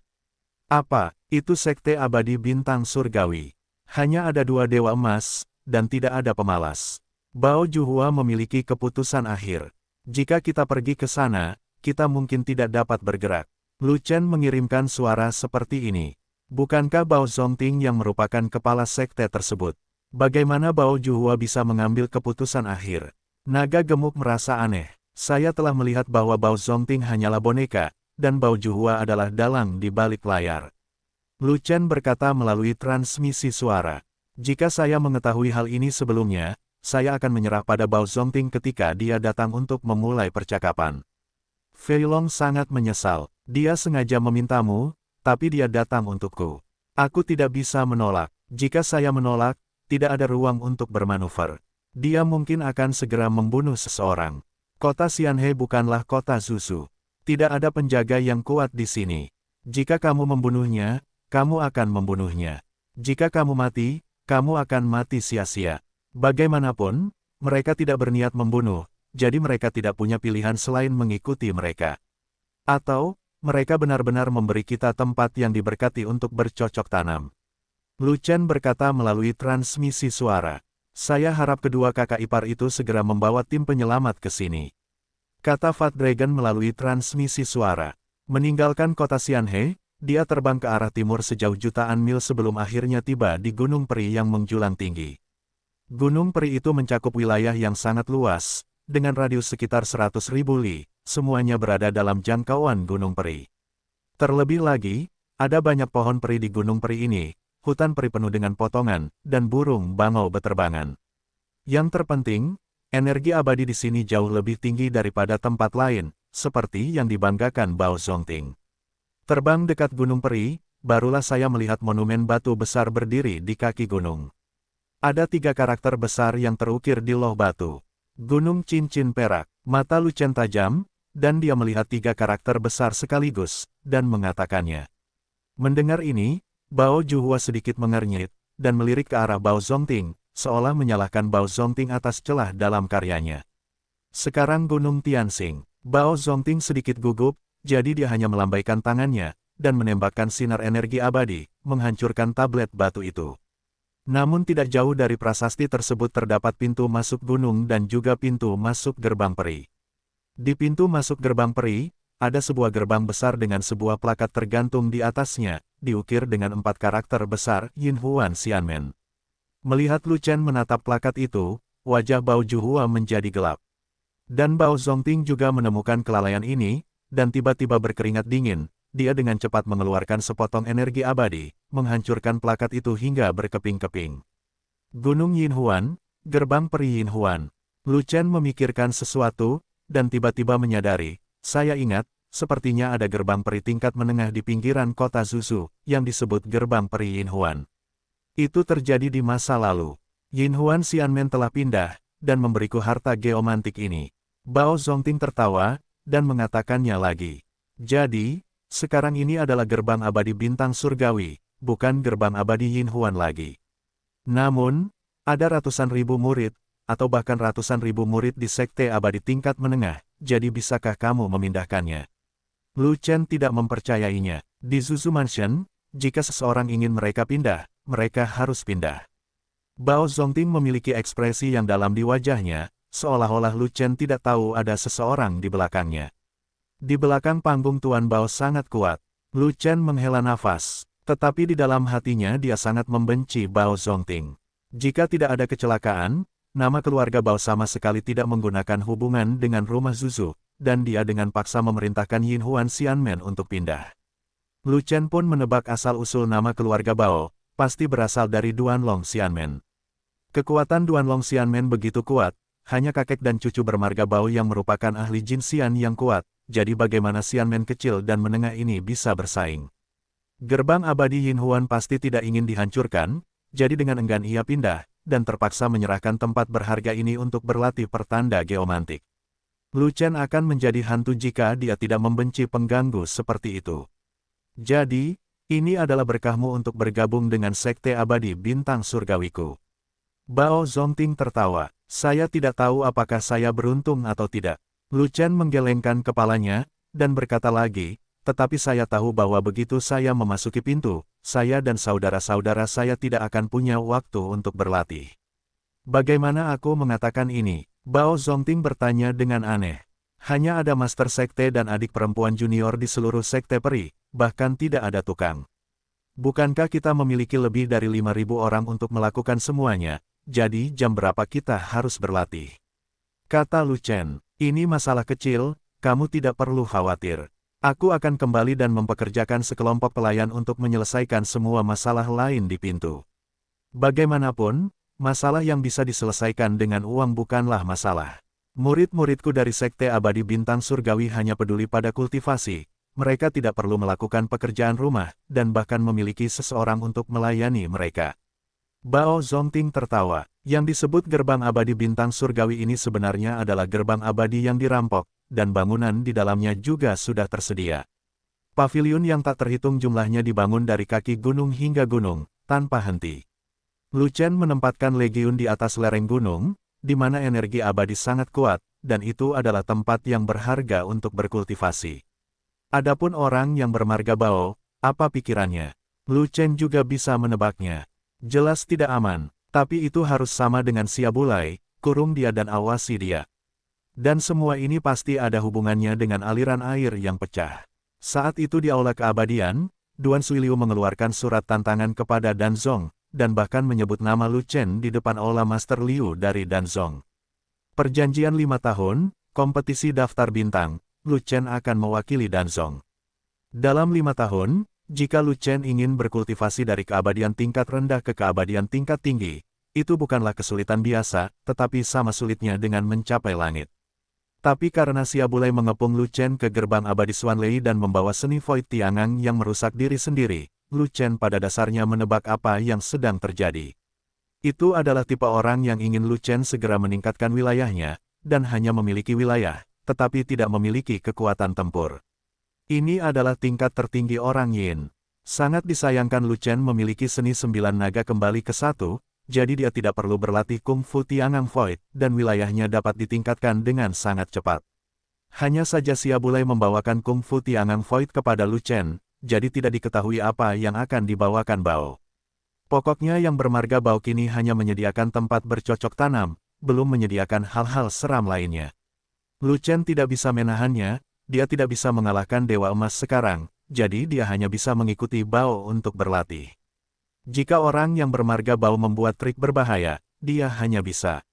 Apa, itu sekte abadi bintang surgawi? Hanya ada dua dewa emas, dan tidak ada pemalas. Bao Juhua memiliki keputusan akhir. Jika kita pergi ke sana, kita mungkin tidak dapat bergerak. Lu Chen mengirimkan suara seperti ini. Bukankah Bao Zongting yang merupakan kepala sekte tersebut? Bagaimana Bao Juhua bisa mengambil keputusan akhir? Naga gemuk merasa aneh. Saya telah melihat bahwa Bao Zongting hanyalah boneka, dan Bao Juhua adalah dalang di balik layar. Lu Chen berkata melalui transmisi suara. Jika saya mengetahui hal ini sebelumnya, saya akan menyerah pada Bao Zongting ketika dia datang untuk memulai percakapan. Fei Long sangat menyesal. Dia sengaja memintamu, tapi dia datang untukku. Aku tidak bisa menolak. Jika saya menolak, tidak ada ruang untuk bermanuver. Dia mungkin akan segera membunuh seseorang. Kota Xianhe bukanlah kota Zuzu. Tidak ada penjaga yang kuat di sini. Jika kamu membunuhnya, kamu akan membunuhnya. Jika kamu mati, kamu akan mati sia-sia. Bagaimanapun, mereka tidak berniat membunuh, jadi mereka tidak punya pilihan selain mengikuti mereka. Atau, mereka benar-benar memberi kita tempat yang diberkati untuk bercocok tanam. Lu Chen berkata melalui transmisi suara. Saya harap kedua kakak ipar itu segera membawa tim penyelamat ke sini. Kata Fat Dragon melalui transmisi suara. Meninggalkan kota Xianhe, dia terbang ke arah timur sejauh jutaan mil sebelum akhirnya tiba di Gunung Peri yang menjulang tinggi. Gunung Peri itu mencakup wilayah yang sangat luas, dengan radius sekitar 100.000 li, semuanya berada dalam jangkauan Gunung Peri. Terlebih lagi, ada banyak pohon peri di Gunung Peri ini, hutan peri penuh dengan potongan, dan burung bangau beterbangan. Yang terpenting, energi abadi di sini jauh lebih tinggi daripada tempat lain, seperti yang dibanggakan Bao Zongting. Terbang dekat Gunung Peri, barulah saya melihat monumen batu besar berdiri di kaki gunung. Ada 3 karakter besar yang terukir di loh batu. Gunung Cincin Perak, mata Lu Chen tajam, dan dia melihat 3 karakter besar sekaligus, dan mengatakannya. Mendengar ini, Bao Juhua sedikit mengernyit, dan melirik ke arah Bao Zongting, seolah menyalahkan Bao Zongting atas celah dalam karyanya. Sekarang Gunung Tianxing, Bao Zongting sedikit gugup, jadi dia hanya melambaikan tangannya, dan menembakkan sinar energi abadi, menghancurkan tablet batu itu. Namun tidak jauh dari prasasti tersebut terdapat pintu masuk gunung dan juga pintu masuk gerbang peri. Di pintu masuk gerbang peri, ada sebuah gerbang besar dengan sebuah plakat tergantung di atasnya, diukir dengan 4 karakter besar, Yin Huan Xianmen. Melihat Lu Chen menatap plakat itu, wajah Bao Juhua menjadi gelap. Dan Bao Zongting juga menemukan kelalaian ini, dan tiba-tiba berkeringat dingin, dia dengan cepat mengeluarkan sepotong energi abadi, menghancurkan plakat itu hingga berkeping-keping. Gunung Yinhuan, gerbang peri Yinhuan. Lu Chen memikirkan sesuatu, dan tiba-tiba menyadari, saya ingat, sepertinya ada gerbang peri tingkat menengah di pinggiran kota Zuzu, yang disebut gerbang peri Yinhuan. Itu terjadi di masa lalu. Yinhuan Xianmen telah pindah, dan memberiku harta geomantik ini. Bao Zongting tertawa, dan mengatakannya lagi. Jadi, sekarang ini adalah gerbang abadi bintang surgawi, bukan gerbang abadi Yinhuan lagi. Namun, ada ratusan ribu murid, atau bahkan ratusan ribu murid di sekte abadi tingkat menengah, jadi bisakah kamu memindahkannya? Lu Chen tidak mempercayainya. Di Zuzu Mansion, jika seseorang ingin mereka pindah, mereka harus pindah. Bao Zongting memiliki ekspresi yang dalam di wajahnya, seolah-olah Lu Chen tidak tahu ada seseorang di belakangnya. Di belakang panggung Tuan Bao sangat kuat. Lu Chen menghela nafas, tetapi di dalam hatinya dia sangat membenci Bao Zongting. Jika tidak ada kecelakaan, nama keluarga Bao sama sekali tidak menggunakan hubungan dengan rumah Zuzu, dan dia dengan paksa memerintahkan Yinhuan Xianmen untuk pindah. Lu Chen pun menebak asal-usul nama keluarga Bao, pasti berasal dari Duanlong Xianmen. Kekuatan Duanlong Xianmen begitu kuat, hanya kakek dan cucu bermarga Bao yang merupakan ahli Jin Xian yang kuat, jadi bagaimana Xianmen kecil dan menengah ini bisa bersaing? Gerbang abadi Yinhuan pasti tidak ingin dihancurkan, jadi dengan enggan ia pindah, dan terpaksa menyerahkan tempat berharga ini untuk berlatih pertanda geomantik. Lu Chen akan menjadi hantu jika dia tidak membenci pengganggu seperti itu. Jadi, ini adalah berkahmu untuk bergabung dengan sekte abadi bintang surgawiku. Bao Zongting tertawa. Saya tidak tahu apakah saya beruntung atau tidak. Lu Chen menggelengkan kepalanya, dan berkata lagi, tetapi saya tahu bahwa begitu saya memasuki pintu, saya dan saudara-saudara saya tidak akan punya waktu untuk berlatih. Bagaimana aku mengatakan ini? Bao Zongting bertanya dengan aneh. Hanya ada master sekte dan adik perempuan junior di seluruh sekte peri, bahkan tidak ada tukang. Bukankah kita memiliki lebih dari 5.000 orang untuk melakukan semuanya, jadi jam berapa kita harus berlatih? Kata Lu Chen, ini masalah kecil, kamu tidak perlu khawatir. Aku akan kembali dan mempekerjakan sekelompok pelayan untuk menyelesaikan semua masalah lain di pintu. Bagaimanapun, masalah yang bisa diselesaikan dengan uang bukanlah masalah. Murid-muridku dari Sekte Abadi Bintang Surgawi hanya peduli pada kultivasi, mereka tidak perlu melakukan pekerjaan rumah, dan bahkan memiliki seseorang untuk melayani mereka. Bao Zongting tertawa, yang disebut gerbang abadi bintang surgawi ini sebenarnya adalah gerbang abadi yang dirampok, dan bangunan di dalamnya juga sudah tersedia. Pavilion yang tak terhitung jumlahnya dibangun dari kaki gunung hingga gunung, tanpa henti. Lu Chen menempatkan legiun di atas lereng gunung, di mana energi abadi sangat kuat, dan itu adalah tempat yang berharga untuk berkultivasi. Adapun orang yang bermarga Bao, apa pikirannya? Lu Chen juga bisa menebaknya. Jelas tidak aman, tapi itu harus sama dengan Siabulai, kurung dia dan awasi dia. Dan semua ini pasti ada hubungannya dengan aliran air yang pecah. Saat itu di Aula Keabadian, Duan Suiliu mengeluarkan surat tantangan kepada Danzong, dan bahkan menyebut nama Lu Chen di depan Aula Master Liu dari Danzong. Perjanjian 5 tahun, kompetisi daftar bintang, Lu Chen akan mewakili Danzong. Dalam 5 tahun, jika Lu Chen ingin berkultivasi dari keabadian tingkat rendah ke keabadian tingkat tinggi, itu bukanlah kesulitan biasa, tetapi sama sulitnya dengan mencapai langit. Tapi karena Siabulai mengepung Lu Chen ke gerbang abadi Xuanlei dan membawa seni Void Tiangang yang merusak diri sendiri, Lu Chen pada dasarnya menebak apa yang sedang terjadi. Itu adalah tipe orang yang ingin Lu Chen segera meningkatkan wilayahnya, dan hanya memiliki wilayah, tetapi tidak memiliki kekuatan tempur. Ini adalah tingkat tertinggi orang Yin. Sangat disayangkan Lu Chen memiliki seni 9 naga kembali ke 1, jadi dia tidak perlu berlatih Kung Fu Tiangang Void, dan wilayahnya dapat ditingkatkan dengan sangat cepat. Hanya saja Siabulai membawakan Kung Fu Tiangang Void kepada Lu Chen, jadi tidak diketahui apa yang akan dibawakan Bao. Pokoknya yang bermarga Bao kini hanya menyediakan tempat bercocok tanam, belum menyediakan hal-hal seram lainnya. Lu Chen tidak bisa menahannya, dia tidak bisa mengalahkan Dewa Emas sekarang, jadi dia hanya bisa mengikuti Bao untuk berlatih. Jika orang yang bermarga Bao membuat trik berbahaya, dia hanya bisa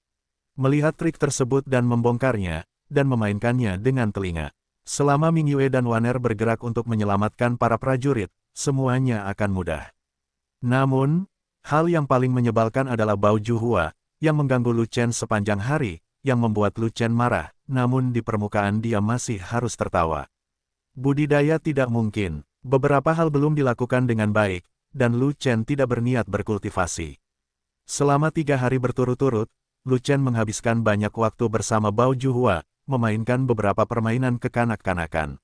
melihat trik tersebut dan membongkarnya, dan memainkannya dengan telinga. Selama Ming Yue dan Waner bergerak untuk menyelamatkan para prajurit, semuanya akan mudah. Namun, hal yang paling menyebalkan adalah Bao Juhua, yang mengganggu Lu Chen sepanjang hari, yang membuat Lu Chen marah, namun di permukaan dia masih harus tertawa. Budidaya tidak mungkin, beberapa hal belum dilakukan dengan baik, dan Lu Chen tidak berniat berkultivasi. Selama 3 hari berturut-turut, Lu Chen menghabiskan banyak waktu bersama Bao Juhua, memainkan beberapa permainan kekanak-kanakan.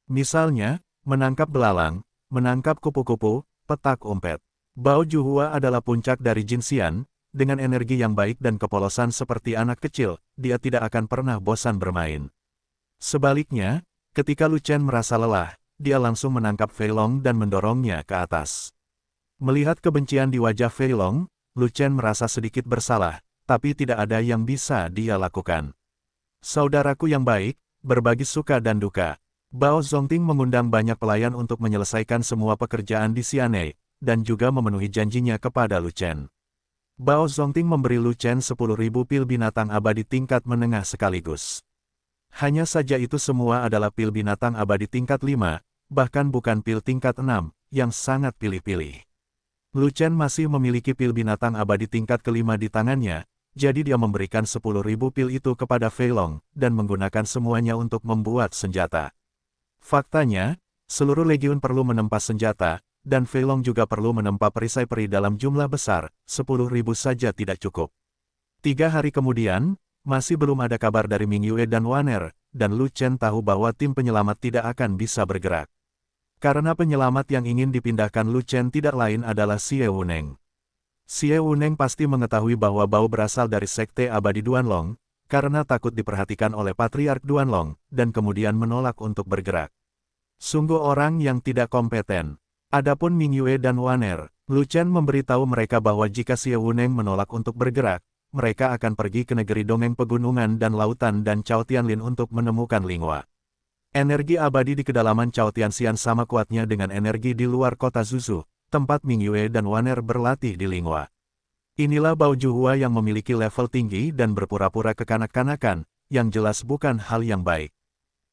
Misalnya, menangkap belalang, menangkap kupu-kupu, petak umpet. Bao Juhua adalah puncak dari Jin Xian, dengan energi yang baik dan kepolosan seperti anak kecil, dia tidak akan pernah bosan bermain. Sebaliknya, ketika Lu Chen merasa lelah, dia langsung menangkap Fei Long dan mendorongnya ke atas. Melihat kebencian di wajah Fei Long, Lu Chen merasa sedikit bersalah, tapi tidak ada yang bisa dia lakukan. Saudaraku yang baik, berbagi suka dan duka. Bao Zongting mengundang banyak pelayan untuk menyelesaikan semua pekerjaan di Xianei, dan juga memenuhi janjinya kepada Lu Chen. Bao Zongting memberi Lu Chen 10.000 pil binatang abadi tingkat menengah sekaligus. Hanya saja itu semua adalah pil binatang abadi tingkat 5, bahkan bukan pil tingkat 6, yang sangat pilih-pilih. Lu Chen masih memiliki pil binatang abadi tingkat kelima di tangannya, jadi dia memberikan 10.000 pil itu kepada Fei Long, dan menggunakan semuanya untuk membuat senjata. Faktanya, seluruh legiun perlu menempa senjata, dan Fei Long juga perlu menempa perisai peri dalam jumlah besar, 10.000 saja tidak cukup. 3 hari kemudian, masih belum ada kabar dari Ming Yue dan Waner, dan Lu Chen tahu bahwa tim penyelamat tidak akan bisa bergerak. Karena penyelamat yang ingin dipindahkan Lu Chen tidak lain adalah Xie Wuneng. Xie Wuneng pasti mengetahui bahwa Bao berasal dari Sekte Abadi Duanlong, karena takut diperhatikan oleh Patriark Duanlong, dan kemudian menolak untuk bergerak. Sungguh orang yang tidak kompeten. Adapun Ming Yue dan Waner, Lu Chen memberitahu mereka bahwa jika Xie Wuneng menolak untuk bergerak, mereka akan pergi ke negeri dongeng pegunungan dan lautan dan Cao Tianlin untuk menemukan Linghua. Energi abadi di kedalaman Cao Tianxian sama kuatnya dengan energi di luar kota Zuzu, tempat Ming Yue dan Waner berlatih di Linghua. Inilah Bao Juhua yang memiliki level tinggi dan berpura-pura kekanak-kanakan, yang jelas bukan hal yang baik.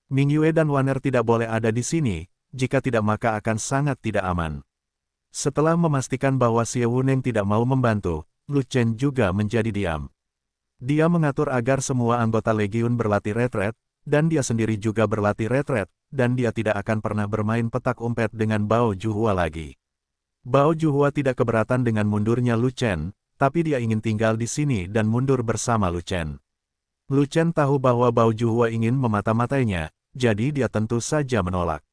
Ming Yue dan Waner tidak boleh ada di sini, jika tidak maka akan sangat tidak aman. Setelah memastikan bahwa Xie Wuneng tidak mau membantu, Lu Chen juga menjadi diam. Dia mengatur agar semua anggota legiun berlatih retret, dan dia sendiri juga berlatih retret, dan dia tidak akan pernah bermain petak umpet dengan Bao Juhua lagi. Bao Juhua tidak keberatan dengan mundurnya Lu Chen, tapi dia ingin tinggal di sini dan mundur bersama Lu Chen. Lu Chen tahu bahwa Bao Juhua ingin memata-matainya, jadi dia tentu saja menolak.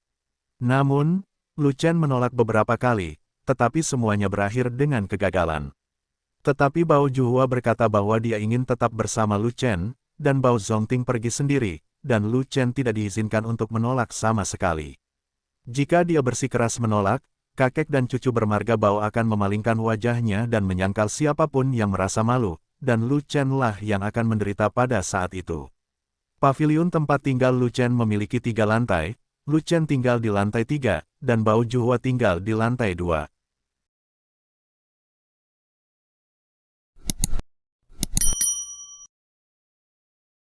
Namun, Lu Chen menolak beberapa kali, tetapi semuanya berakhir dengan kegagalan. Tetapi Bao Juhua berkata bahwa dia ingin tetap bersama Lu Chen, dan Bao Zongting pergi sendiri, dan Lu Chen tidak diizinkan untuk menolak sama sekali. Jika dia bersikeras menolak, kakek dan cucu bermarga Bao akan memalingkan wajahnya dan menyangkal siapapun yang merasa malu, dan Lu Chen lah yang akan menderita pada saat itu. Paviliun tempat tinggal Lu Chen memiliki 3 lantai, Lu Chen tinggal di lantai 3, dan Bao Juhua tinggal di lantai 2.